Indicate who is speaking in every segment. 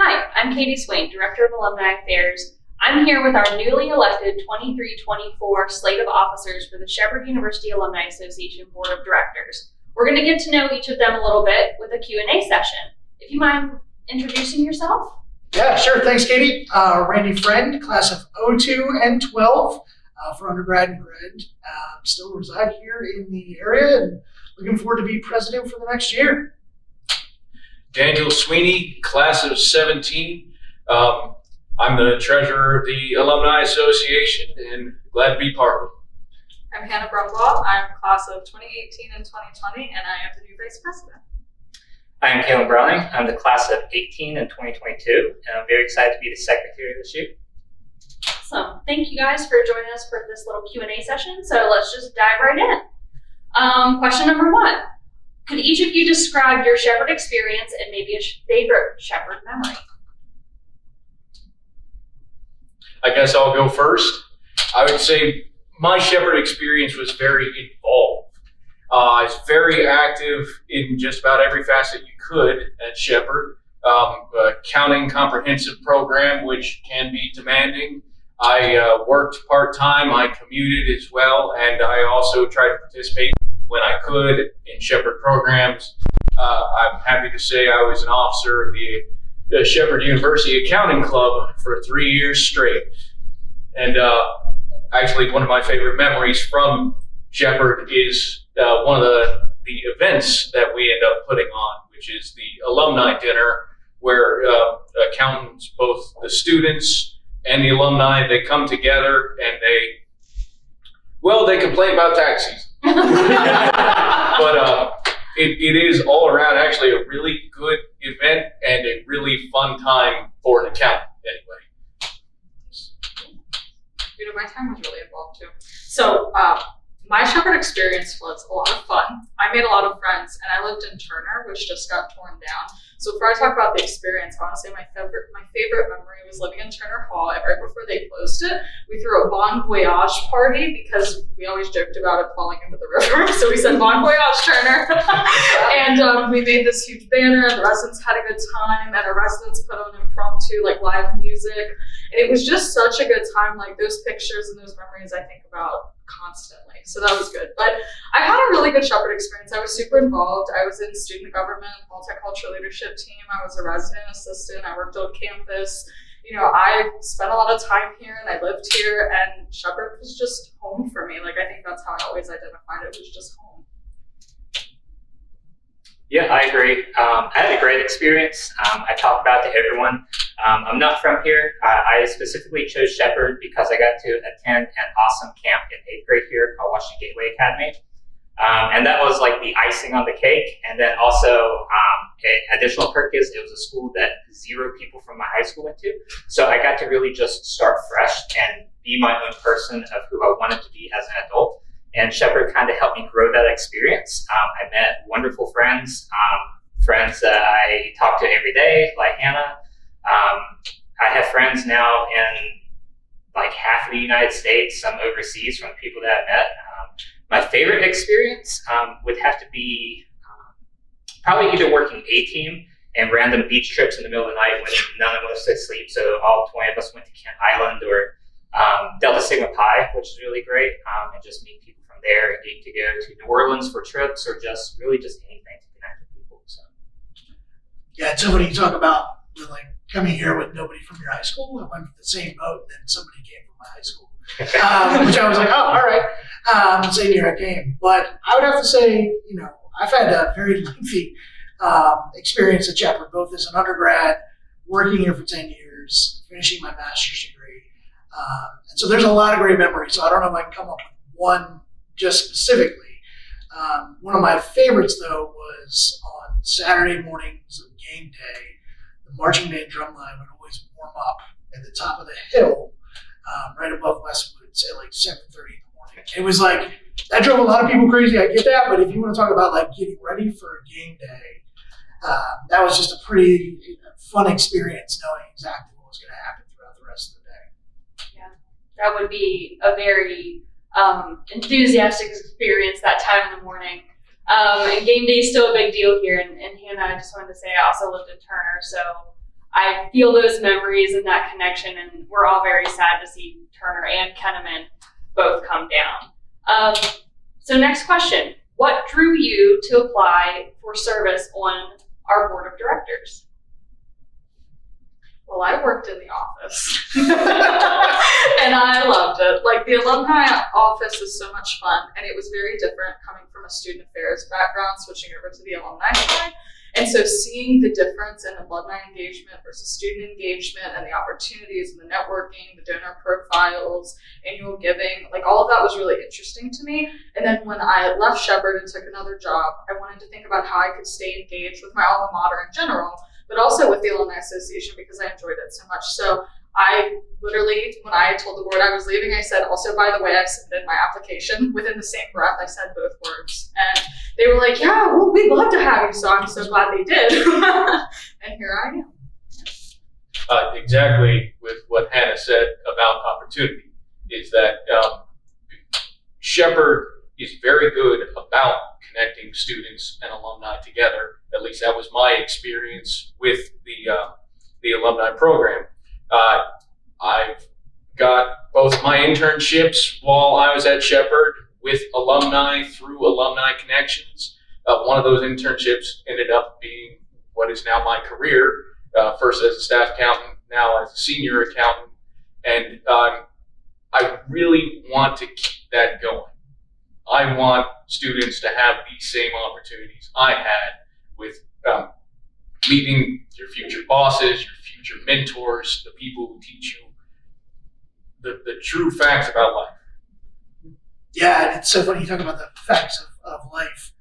Speaker 1: Hi, I'm Katie Swain, Director of Alumni Affairs. I'm here with our newly elected 23-24 slate of officers for the Shepherd University Alumni Association Board of Directors. We're going to get to know each of them a little bit with a Q&A session. If you mind introducing yourself?
Speaker 2: Yeah, sure. Thanks, Katie. Randy Friend, class of 02 and 12 for undergrad and grad. Still reside here in the area and looking forward to be president for the next year.
Speaker 3: Daniel Sweeney, class of 17. I'm the treasurer of the Alumni Association and glad to be part of it.
Speaker 4: I'm Hannah Brumbaugh. I'm class of 2018 and 2020, and I am the new vice president.
Speaker 5: I'm Kahlen Browning. I'm the class of 18 and 2022, and I'm very excited to be the secretary this year.
Speaker 1: Awesome. Thank you guys for joining us for this little Q&A session. So let's just dive right in. Question number 1. Could each of you describe your Shepherd experience and maybe a favorite Shepherd memory?
Speaker 3: I guess I'll go first. I would say my Shepherd experience was very involved. I was very active in just about every facet you could at Shepherd. Counting comprehensive program, which can be demanding. I worked part-time, I commuted as well, and I also tried to participate when I could in Shepherd programs. I'm happy to say I was an officer of the Shepherd University Accounting Club for 3 years straight. And actually one of my favorite memories from Shepherd is one of the events that we end up putting on, which is the alumni dinner, where accountants, both the students and the alumni, they come together and they complain about tax season. But it is all around actually a really good event and a really fun time for an accountant anyway.
Speaker 4: You know, my time was really involved too. So my Shepherd experience was a lot of fun. I made a lot of friends, and I lived in Turner, which just got torn down. So before I talk about the experience, I want to say my favorite memory was living in Turner Hall. Right before they closed it, we threw a Bon Voyage party because we always joked about it falling into the river. So we said, Bon Voyage, Turner. And we made this huge banner, and the residents had a good time, and our residents put on impromptu, live music. And it was just such a good time. Those pictures and those memories I think about constantly. So that was good. But I had a really good Shepherd experience. I was super involved. I was in student government, multicultural leadership team. I was a resident assistant. I worked on campus. You know, I spent a lot of time here and I lived here, and Shepherd was just home for me. I think that's how I always identified it, was just home.
Speaker 5: Yeah, I agree. I had a great experience. I talk about it to everyone. I'm not from here. I specifically chose Shepherd because I got to attend an awesome camp in 8th grade here called Washington Gateway Academy. And that was the icing on the cake. And then also, an additional perk is it was a school that 0 people from my high school went to. So I got to really just start fresh and be my own person of who I wanted to be as an adult. And Shepherd kind of helped me grow that experience. I met wonderful friends, friends that I talk to every day, like Hannah. I have friends now in half of the United States, some overseas from people that I met. My favorite experience would have to be probably either working A-team and random beach trips in the middle of the night when none of us asleep. So all 20 of us went to Kent Island or Delta Sigma Pi, which is really great, and just meet people from there and getting to go to New Orleans for trips or just anything to connect with people. So
Speaker 2: Yeah, it's so funny you talk about coming here with nobody from your high school. I went with the same boat, and then somebody came from my high school, which I was like, oh, all right. Same year I came. But I would have to say, I've had a very lengthy experience at Shepherd, both as an undergrad, working here for 10 years, finishing my master's degree. And so there's a lot of great memories. So I don't know if I can come up with one just specifically. One of my favorites, though, was on Saturday mornings of game day. The marching band drum line would always warm up at the top of the hill, right above Westwoods at 7:30 in the morning. It was that drove a lot of people crazy. I get that, but if you want to talk about getting ready for a game day, that was just a pretty fun experience, knowing exactly what was going to happen throughout the rest of the day.
Speaker 1: Yeah, that would be a very enthusiastic experience that time in the morning. And game day is still a big deal here. And Hannah, I just wanted to say I also lived in Turner, so I feel those memories and that connection, and we're all very sad to see Turner and Kenneman both come down. So next question, what drew you to apply for service on our board of directors?
Speaker 4: Well, I worked in the office and I loved it. Like, the alumni office is so much fun, and it was very different coming from a student affairs background, switching over to the alumni side. And so seeing the difference in alumni engagement versus student engagement and the opportunities and the networking, the donor profiles, annual giving, like all of that was really interesting to me. And then when I left Shepherd and took another job, I wanted to think about how I could stay engaged with my alma mater in general, but also with the Alumni Association because I enjoyed it so much. So I literally, when I told the board I was leaving, I said, also, by the way, I've submitted my application. Within the same breath, I said both words. And they were like, yeah, well, we'd love to have you. So I'm so glad they did. And here I am.
Speaker 3: Exactly with what Hannah said about opportunity is that Shepherd is very good about connecting students and alumni together. At least that was my experience with the alumni program. I've got both my internships while I was at Shepherd with alumni through Alumni Connections. One of those internships ended up being what is now my career, first as a staff accountant, now as a senior accountant. And I really want to keep that going. I want students to have these same opportunities I had with meeting your future bosses, your future mentors, the people who teach you the true facts about life.
Speaker 2: Yeah, it's so funny you talk about the facts of life.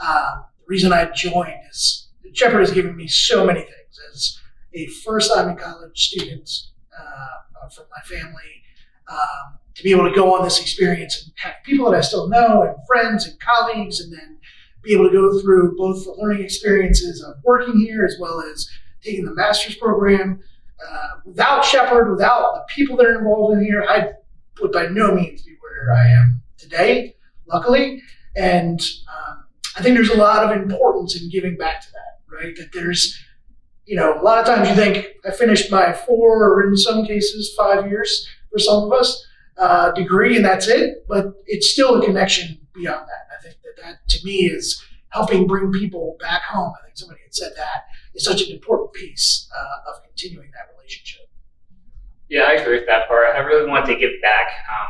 Speaker 2: The reason I joined is Shepherd has given me so many things. As a first-time in college student from my family, to be able to go on this experience and have people that I still know and friends and colleagues, and then be able to go through both the learning experiences of working here as well as taking the master's program. Without Shepherd, without the people that are involved in here, I would by no means be where I am today, luckily. And I think there's a lot of importance in giving back to that, right? That there's, a lot of times you think I finished my 4 or in some cases 5 years for some of us degree and that's it, but it's still a connection beyond that. I think that to me is helping bring people back home. I think somebody had said that is such an important piece of continuing that relationship.
Speaker 5: Yeah, I agree with that part. I really wanted to give back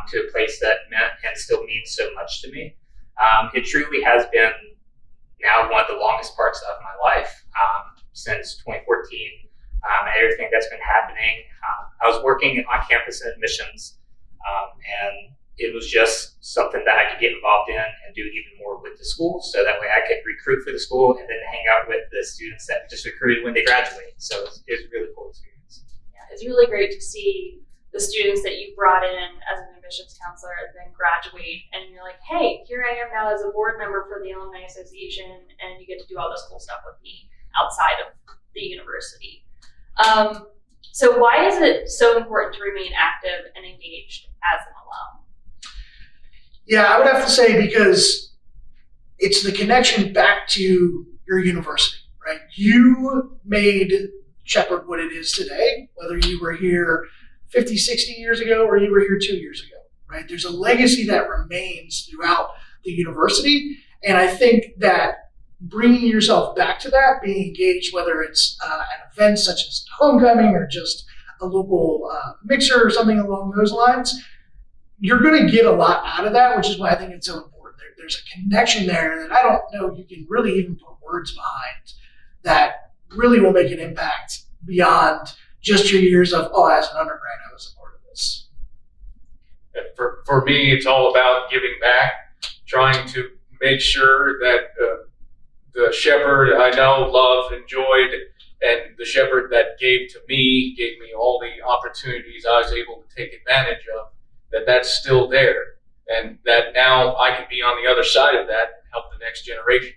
Speaker 5: to a place that meant and still means so much to me. It truly has been now one of the longest parts of my life since 2014. Everything that's been happening. I was working on campus in admissions, and it was just something that I could get involved in and do even more with the school, so that way I could recruit for the school and then hang out with the students that just recruited when they graduate. So it was a really cool experience.
Speaker 1: Yeah, it's really great to see the students that you brought in as an admissions counselor and then graduate, and you're like, hey, here I am now as a board member for the Alumni Association, and you get to do all this cool stuff with me outside of the university. So why is it so important to remain active and engaged as an alum?
Speaker 2: Yeah, I would have to say because it's the connection back to your university, right? You made Shepherd what it is today, whether you were here 50, 60 years ago or you were here 2 years ago, right? There's a legacy that remains throughout the university. And I think that bringing yourself back to that, being engaged, whether it's an event such as homecoming or just a local mixer or something along those lines, you're going to get a lot out of that, which is why I think it's so important. There's a connection there that I don't know you can really even put words behind that really will make an impact beyond just your years of, as an undergrad, I was a part of this.
Speaker 3: For me, it's all about giving back, trying to make sure that the Shepherd I know, loved, enjoyed, and the Shepherd that gave me all the opportunities I was able to take advantage of, that's still there. And that now I can be on the other side of that and help the next generation.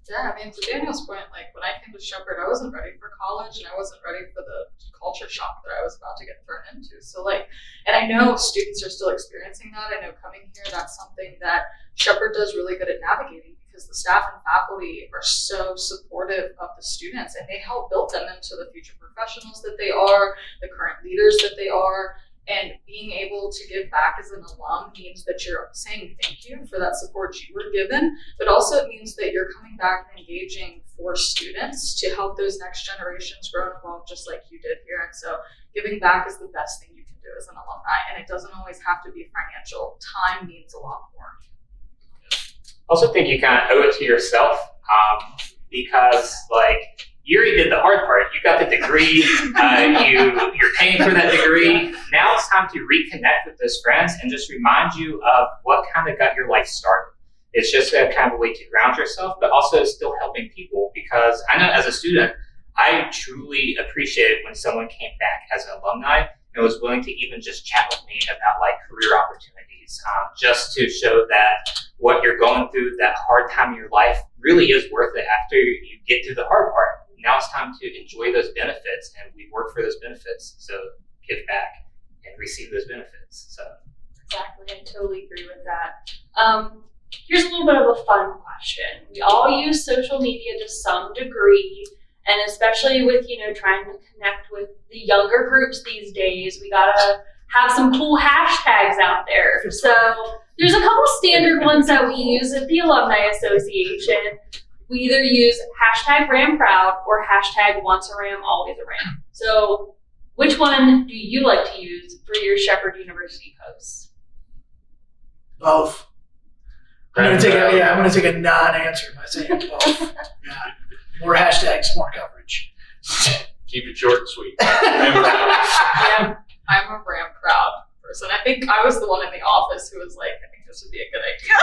Speaker 4: Yeah, I mean, to Daniel's point, like when I came to Shepherd, I wasn't ready for college and I wasn't ready for the culture shock that I was about to get thrown into. So like, and I know students are still experiencing that. I know coming here, that's something that Shepherd does really good at navigating because the staff and faculty are so supportive of the students and they help build them into the future professionals that they are, the current leaders that they are. And being able to give back as an alum means that you're saying thank you for that support you were given, but also it means that you're coming back and engaging for students to help those next generations grow and evolve just like you did here. And so giving back is the best thing you can do as an alumni, and it doesn't always have to be financial. Time means a lot more.
Speaker 5: I also think you kind of owe it to yourself because like, you already did the hard part. You got the degree. You're paying for that degree. Now it's time to reconnect with those friends and just remind you of what kind of got your life started. It's just a kind of a way to ground yourself, but also still helping people. Because I know as a student, I truly appreciated when someone came back as an alumni and was willing to even just chat with me about like career opportunities, just to show that what you're going through, that hard time in your life, really is worth it after you get through the hard part. Now it's time to enjoy those benefits, and we work for those benefits. So give back and receive those benefits. So
Speaker 1: Exactly, I totally agree with that. Here's a little bit of a fun question. We all use social media to some degree, and especially with, trying to connect with the younger groups these days, we gotta have some cool hashtags out there. So there's a couple standard ones that we use at the Alumni Association. We either use hashtag Ram Proud or hashtag Once a Ram, Always a Ram. So which one do you like to use for your Shepherd University posts?
Speaker 2: Both. I'm gonna take a non-answer by saying both. Yeah. More hashtags, more coverage.
Speaker 3: Keep it short and sweet.
Speaker 4: Yeah, I'm a Ram Proud person. I think I was the one in the office who was like, I think this would be a good idea.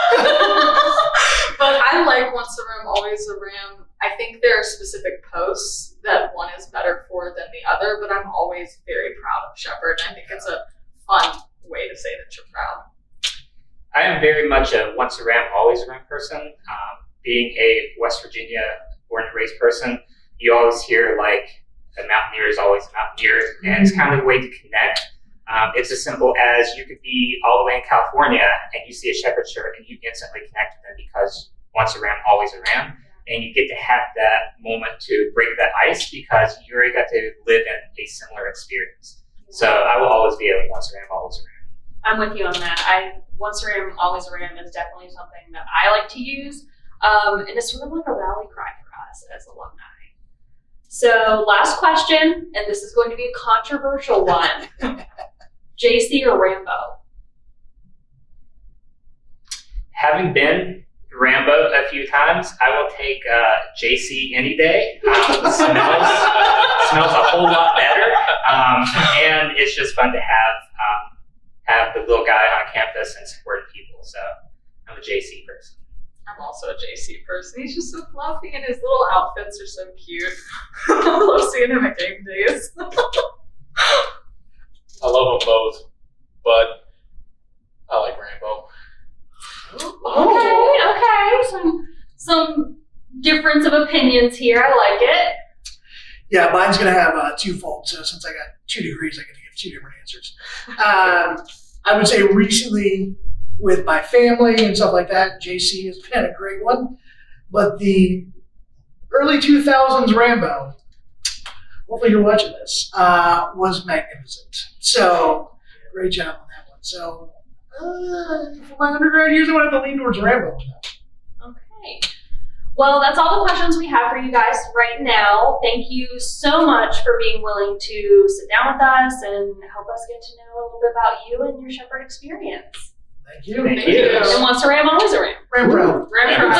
Speaker 4: But I like Once a Ram, Always a Ram. I think there are specific posts that one is better for than the other, but I'm always very proud of Shepherd. I think it's a fun way to say that you're proud.
Speaker 5: I am very much a Once a Ram, Always a Ram person. Being a West Virginia born and raised person, you always hear like a mountaineer is always a mountaineer, and it's kind of a way to connect. It's as simple as you could be all the way in California and you see a Shepherd shirt and you instantly connect with them because once a Ram, always a Ram. And you get to have that moment to break that ice because you already got to live in a similar experience. So I will always be a Once a Ram, always a Ram.
Speaker 1: I'm with you on that. Once a Ram, Always a Ram is definitely something that I like to use. And it's sort of like a rally cry for us as alumni. So last question, and this is going to be a controversial one. JC or Rambo?
Speaker 5: Having been Rambo a few times, I will take JC any day. Smells a whole lot better, and it's just fun to have the little guy on campus and support people. So I'm a JC person.
Speaker 4: I'm also a JC person. He's just so fluffy and his little outfits are so cute. I love seeing him at game days.
Speaker 3: I love them both, but I like Rambo.
Speaker 1: Okay. Some difference of opinions here. I like it.
Speaker 2: Yeah, mine's going to have twofold. So since I got 2 degrees, I get to give 2 different answers. I would say recently with my family and stuff like that, JC has been a great one. But the early 2000s Rambo, hopefully you're watching this, was magnificent. So great job on that one. So for my undergrad years, I'm going to have to lean towards Rambo.
Speaker 1: Okay. Well, that's all the questions we have for you guys right now. Thank you so much for being willing to sit down with us and help us get to know a little bit about you and your Shepherd experience.
Speaker 2: Thank you.
Speaker 5: Thank you.
Speaker 1: And once a Ram, always a Ram.
Speaker 2: Rambo.
Speaker 1: Ram.